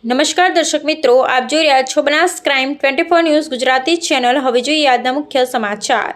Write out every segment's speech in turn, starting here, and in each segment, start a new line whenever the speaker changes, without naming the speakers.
નમસ્કાર દર્શક મિત્રો, આપ જોઈ રહ્યા છો Banas crime 24 news Gujarati channel. હવે જોઈએ આજના મુખ્ય સમાચાર।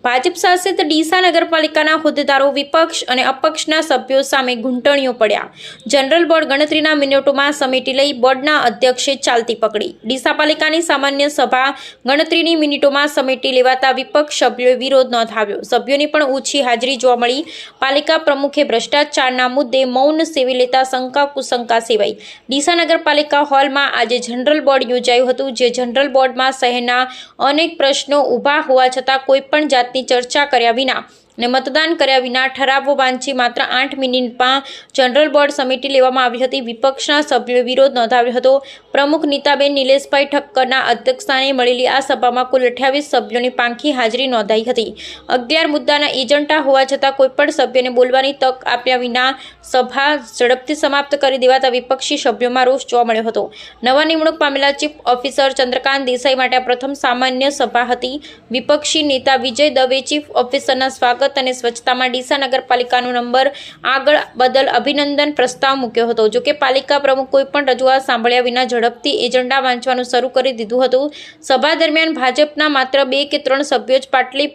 ભાજપ શાસિત ડીસા નગરપાલિકાના હોદ્દેદારો વિપક્ષ અને અપક્ષના સભ્યો સામે ઘૂંટણીઓ પડ્યા। જનરલ બોર્ડ ગણતરીના મિનિટોમાં સમેટી લઈ બોર્ડના અધ્યક્ષે ચાલતી પકડી। ડીસા પાલિકાની સામાન્ય સભા ગણતરીની મિનિટોમાં સમેટી લેવાતા વિપક્ષ સભ્યોએ વિરોધ નોંધાવ્યો। સભ્યોની પણ ઓછી હાજરી જોવા મળી। પાલિકા પ્રમુખે ભ્રષ્ટાચારના મુદ્દે મૌન સેવી લેતા શંકા કુશંકા સેવાઈ। ડીસા નગરપાલિકા હોલમાં આજે જનરલ બોર્ડ યોજાયું હતું, જે જનરલ બોર્ડમાં શહેરના અનેક પ્રશ્નો ઊભા હોવા છતાં કોઈ પણ જાતની ચર્ચા કર્યા વિના અને મતદાન કર્યા વિના ઠરાવો વાંચી માત્ર 8 મિનિટમાં જનરલ બોર્ડ સમિતિ લેવામાં આવી હતી। વિપક્ષના સભ્યોએ વિરોધ નોંધાવ્યો હતો। પ્રમુખ નીતાબેન નિલેશભાઈ ઠક્કરના અધ્યક્ષસ્થાને મળેલી આ સભામાં કુલ 28 સભ્યોની પાંખી હાજરી નોંધાઈ હતી। 11 મુદ્દાના એજન્ડા હોવા છતાં કોઈ પણ સભ્યને બોલવાની તક આપ્યા વિના સભા ઝડપથી સમાપ્ત કરી દેવાતા વિપક્ષી સભ્યોમાં રોષ જોવા મળ્યો હતો। નવા નિમણૂક પામેલા ચીફ ઓફિસર ચંદ્રકાંત દેસાઈ માટે પ્રથમ સામાન્ય સભા હતી। વિપક્ષી નેતા વિજય દવે ચીફ ઓફિસરના સ્વાગત અને સ્વચ્છતામાં ડીસા નગરપાલિકાનો નંબર આગળ બદલ અભિનંદન પ્રસ્તાવ મૂક્યો હતો। જોકે પાલિકા પ્રમુખ કોઈ પણ રજૂઆત સાંભળ્યા વિના ઝડપથી એજન્ડા વાંચવાનું શરૂ કરી દીધું હતું। સભા દરમિયાન ભાજપના માત્ર 2 કે 3 સભ્યો જ પાટલી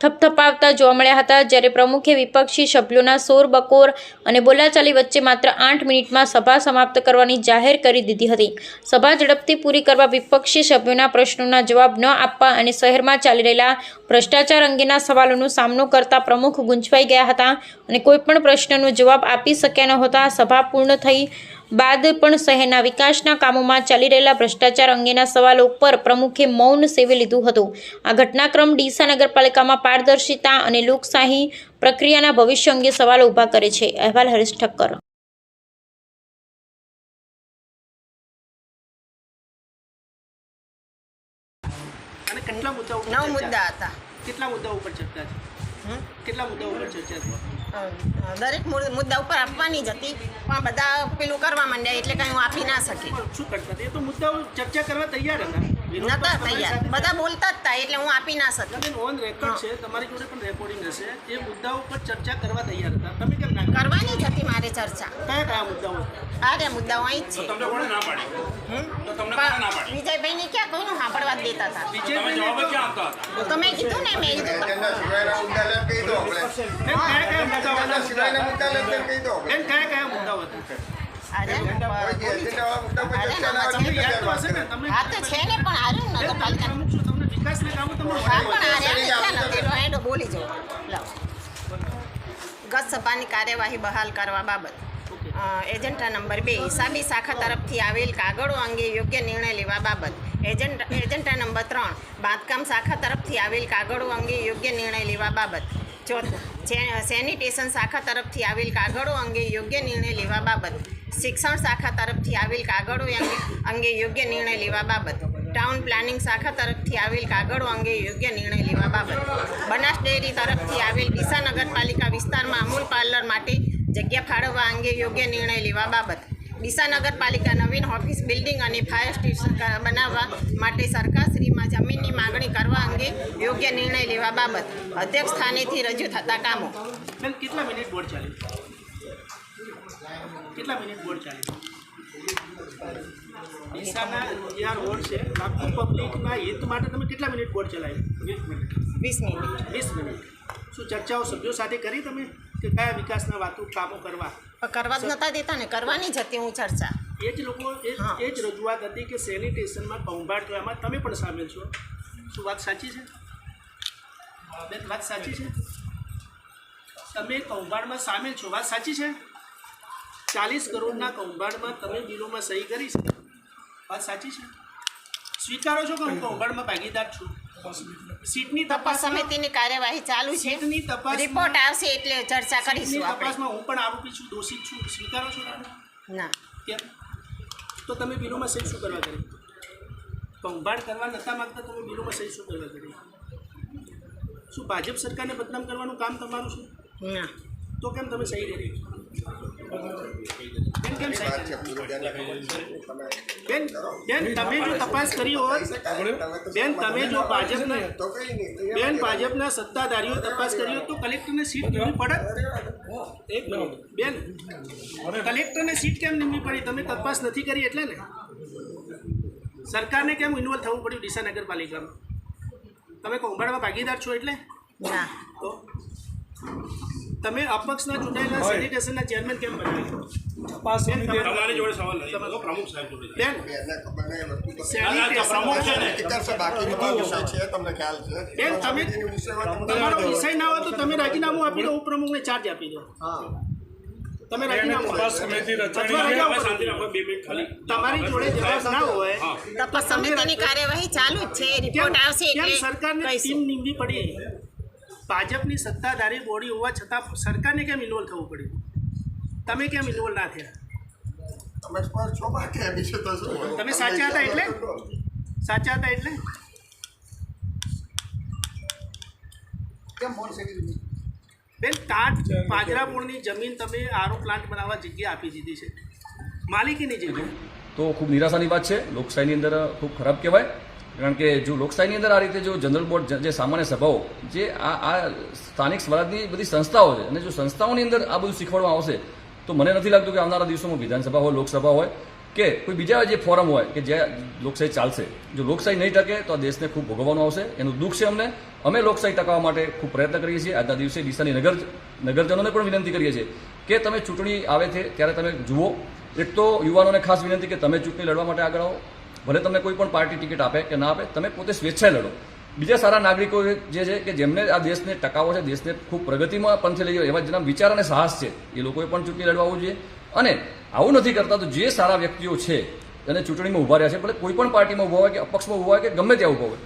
થપથપાવતા જોવા મળ્યા હતા, જ્યારે પ્રમુખે વિપક્ષી સભ્યોના શોર બકોર અને બોલાચાલી વચ્ચે માત્ર 8 મિનિટમાં સભા સમાપ્ત કરવાની જાહેર કરી દીધી હતી। સભા ઝડપથી પૂરી કરવા વિપક્ષી સભ્યોના પ્રશ્નોના જવાબ ન આપવા અને શહેરમાં ચાલી રહેલા ભ્રષ્ટાચાર અંગેના સવાલોનો સામનો કરતા પ્રમુખ ગૂંચવાઈ ગયા હતા અને કોઈ પણ પ્રશ્નનો જવાબ આપી શક્યા નહોતા। સભા પૂર્ણ થઈ બાદ પણ શહેરના વિકાસના કામોમાં ચાલી રહેલા ભ્રષ્ટાચાર અંગેના સવાલો પર પ્રમુખે મૌન સેવી લીધું હતું। આ ઘટનાક્રમ ડીસા નગરપાલિકામાં પારદર્શિતા અને લોકશાહી પ્રક્રિયાના ભવિષ્ય અંગે સવાલો ઊભા કરે છે। અહેવાલ હરીશ ઠક્કર।
અને કેટલા મુદ્દાઓ ઉપર
9 મુદ્દા હતા।
કેટલા મુદ્દાઓ ઉપર ચર્ચા છે? કેટલા મુદ્દાઓ ઉપર ચર્ચા છે?
દરેક મુદ્દા ઉપર આપવાની જ હતી, પણ બધા પેલું કરવા માંડ્યા એટલે કંઈ હું આપી ના શકી।
શું કરતા હતા? એ તો મુદ્દાઓ ચર્ચા કરવા તૈયાર હતા,
નતા તૈયાર, બધા બોલતા જ હતા એટલે હું આપી ના શકી।
ઓન રેકોર્ડ છે, તમારી જોડે પણ રેકોર્ડિંગ હશે। એ મુદ્દાઓ પર ચર્ચા કરવા તૈયાર હતા, તમે કેમ ના કરી?
કરવાની જ હતી મારે ચર્ચા।
કયા મુદ્દાઓ?
આ મુદ્દાઓ અહીં જ છે।
તમને કોણે ના પાડી? તો તમને કોણે ના પાડી?
વિજયભાઈને ક્યાં કોઈનું સાંભળવા જ દેતા હતા?
તમે જવાબ જ ક્યાં આપતા હતા?
તો મેં કીધું ને, મેં કીધું
કયા મુદ્દાઓ હતા?
હા તો છે ને, પણ હારું નગરપાલિકા
તમને વિકાસના કામો તમે
હા પણ આ બોલી જાઓ। ગત સભાની કાર્યવાહી બહાલ કરવા બાબત એજન્ડા નંબર 2 હિસાબી શાખા તરફથી આવેલ કાગળો અંગે યોગ્ય નિર્ણય લેવા બાબત એજન્ડા નંબર 3 બાંધકામ શાખા તરફથી આવેલ કાગળો અંગે યોગ્ય નિર્ણય લેવા બાબત ચોથું સેનિટેશન શાખા તરફથી આવેલ કાગળો અંગે યોગ્ય નિર્ણય લેવા બાબત શિક્ષણ શાખા તરફથી આવેલ કાગળો અંગે યોગ્ય નિર્ણય લેવા બાબત ટાઉન પ્લાનિંગ શાખા તરફથી આવેલ કાગળો અંગે યોગ્ય નિર્ણય લેવા બાબત બનાસ ડેરી તરફથી આવેલ ડીસા નગરપાલિકા વિસ્તારમાં અમૂલ પાર્લર માટે જગ્યા ફાળવવા અંગે યોગ્ય નિર્ણય લેવા બાબત ડીસા નગરપાલિકા નવીન ઓફિસ બિલ્ડિંગ અને ફાયર સ્ટેશન બનાવવા માટે સરકારશ્રીમાં જમીનની માગણી કરવા અંગે યોગ્ય નિર્ણય લેવા બાબત અધ્યક્ષ સ્થાનેથી રજૂ થતા કામો।
કેટલા મિનિટ બોર્ડ ચાલ્યું? કેટલા મિનિટ બોર્ડ ચાલ્યું? ડીસાના જે રોડ છે, આખું પબ્લિકના હિત માટે તમે કેટલા મિનિટ બોર્ડ ચલાવ્યું?
20 મિનિટ
20 મિનિટ। શું ચર્ચાઓ સભ્યો સાથે કરી તમે કે કયા વિકાસના વાતો કામો કરવા?
કરવા જ નતા દેતા ને, કરવાની જ હતી હું ચર્ચા।
એ જ લોકો એ જ રજૂઆત હતી કે સેનિટેશનમાં કૌભાંડ કરવામાં તમે પણ સામેલ છો। શું વાત સાચી છે? બેન, વાત સાચી છે? તમે કૌભાંડમાં સામેલ છો, વાત સાચી છે? 40 કરોડના કૌભાંડમાં તમે બિલોમાં સહી કરી છે, વાત સાચી છે? સ્વીકારો છો કે હું કૌભાંડમાં ભાગીદાર છું? સીટની
તપાસ સમિતિની કાર્યવાહી ચાલુ છે,
સીટની તપાસ
રિપોર્ટ આવશે એટલે ચર્ચા કરીશું આપણે।
તપાસમાં હું પણ આરોપી છું, દોષિત છું, સ્વીકારો છો તમે?
ના।
કેમ? તો તમે બિલોમાં સહી શું કરવા કરી? કૌભાંડ કરવા નતા માગતા, તમે બિલોમાં સહી શું કરવા કરી? શું ભાજપ સરકારને બદનામ કરવાનું કામ તમારું છે?
ના।
તો કેમ તમે સહી કરી? કેમ સહી કરી? બેન, તમે જો તપાસ કરી હોત, બેન તમે જો ભાજપના સત્તાધારીઓ તપાસ કરી હોત તો કલેક્ટરને સીટ નિમવી પડત? એક મિનિટ બેન, કલેક્ટરને સીટ કેમ નિમવી પડી? તમે તપાસ નથી કરી એટલે ને? સરકારને કેમ ઇન્વોલ્વ થવું પડ્યું ડીસા નગરપાલિકામાં? તમે કૌભાંડમાં ભાગીદાર છો એટલે?
ના
તો તમે અપક્ષના ચૂંટાયેલા સેનિટેશનના ચેરમેન કેમ બન્યા?
તમારી જોડે સવાલ નથી તો પ્રમુખ સાહેબ જોડે
બેન
પ્રમુખ છે ને
બેન તમે તમારો વિષય ના હોય તો તમે રાજીનામું આપી દો, ઉપપ્રમુખને ચાર્જ આપી દો. તમે રાજીનામું આપો. અથવા રજા ઉપર
શાંતિ રાખો 2 મિનિટ ખાલી
તમારી જોડે જવાબ ના હોય
તપાસ સમિતિની કાર્યવાહી ચાલુ જ છે. રિપોર્ટ આવશે
કેમ
એટલે
સરકારને ટીમ
કહીશું.
નીમવી પડી? ભાજપની સત્તાધારી બોડી હોવા છતાં સરકારને કેમ ઇન્વોલ્વ થવું પડ્યું? તમે કેમ ઇન્વોલ્વ ના થયા? તમે સાચા હતા એટલે? સાચા હતા એટલે? બેન કાટ પાજરાપુરની જમીન તમે આરો પ્લાન્ટ બનાવવા જગ્યા આપી દીધી છે, માલિકીની જગ્યા.
તો ખૂબ નિરાશાની વાત છે. લોકશાહીની અંદર ખૂબ ખરાબ કહેવાય. કારણ કે જો લોકશાહીની અંદર આ રીતે જો જનરલ બોર્ડ જે સામાન્ય સભાઓ જે આ સ્થાનિક સ્વરાજની બધી સંસ્થાઓ છે અને જો સંસ્થાઓની અંદર આ બધું શીખવાડવામાં આવશે તો મને નથી લાગતું કે આવનારા દિવસોમાં વિધાનસભા હોય, લોકસભા હોય કે કોઈ બીજા જે ફોરમ હોય કે જ્યાં લોકશાહી ચાલશે. જો લોકશાહી નહીં ટકે તો આ દેશને ખૂબ ભોગવવાનું આવશે. એનું દુઃખ છે અમને. અમે લોકશાહી ટકાવવા માટે ખૂબ પ્રયત્ન કરીએ છીએ. આજના દિવસે ડીસાની નગરજનોને પણ વિનંતી કરીએ છીએ કે તમે ચૂંટણી આવે છે ત્યારે તમે જુઓ. એક તો યુવાનોને ખાસ વિનંતી કે તમે ચૂંટણી લડવા માટે આગળ આવો. ભલે તમને કોઈ પણ પાર્ટી ટિકિટ આપે કે ના આપે, તમે પોતે સ્વેચ્છાએ લડો. બીજા સારા નાગરિકો જે છે કે જેમને આ દેશને ટકાવો છે, દેશને ખૂબ પ્રગતિમાં પંથે લઈ જાય એવા જેના વિચાર અને સાહસ છે એ લોકોએ પણ ચૂંટણી લડવા આવવું જોઈએ. અને આવું નથી કરતા તો જે સારા વ્યક્તિઓ છે અને ચૂંટણીમાં ઊભા રહ્યા છે, ભલે કોઈ પણ પાર્ટીમાં ઊભા હોય કે અપક્ષમાં ઊભા હોય કે ગમે ત્યાં ઊભા હોય,